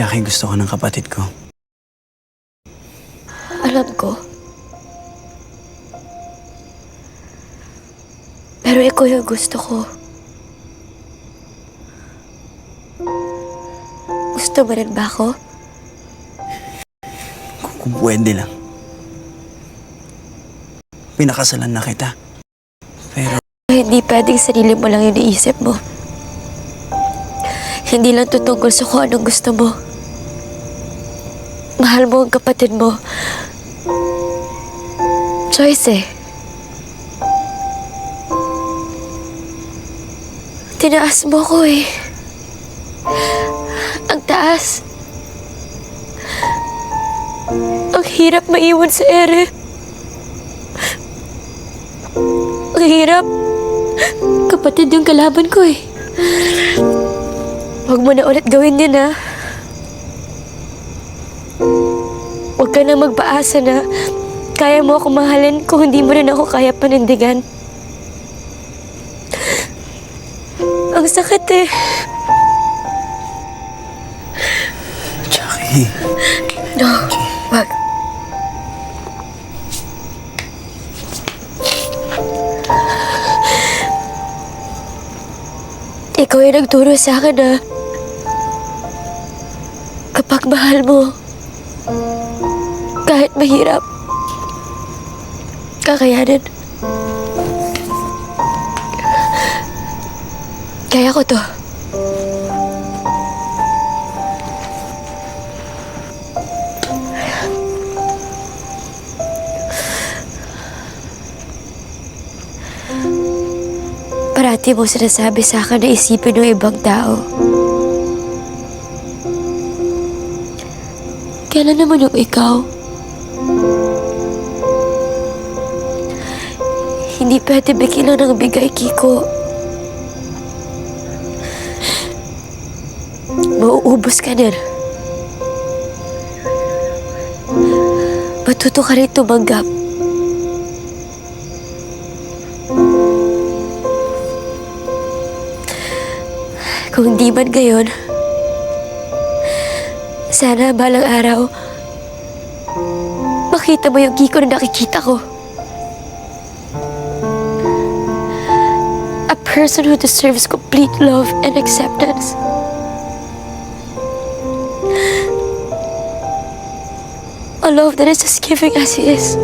Jackie, gusto ko ng kapatid ko. Alam ko. Pero ikaw yung gusto ko. Gusto mo rin ba ako? Kung pwede lang. Pinakasalan na kita. Pero Hindi pwedeng sarili mo lang yung naisip mo. Hindi lang tutungkol sa kung anong gusto mo. Mahal mo ang kapatid mo. Choice eh. Tinaas mo ko eh. Ang taas. Ang hirap maiwan sa ere. Ang hirap. Kapatid yung kalaban ko eh. Huwag mo na ulit gawin yun ha. Huwag ka na magpaasa na kaya mo ako mahalin kung hindi mo rin ako kaya panindigan. Ang sakit eh. Jackie. No, wag. Ikaw yung nagturo sa akin na kapag mahal mo, kahit mahirap, kakayanin. Kaya ko to. Parati mo sinasabi sa akin na isipin ng ibang tao. Kailan naman yung ikaw? Hindi pwede bigyan lang ng bigay, Kiko. Mauubos ka din. Matuto ka rin tumanggap. Kung di man ngayon, sana balang araw, makita mo yung Kiko na nakikita ko. A person who deserves complete love and acceptance. A love that is as giving as he is.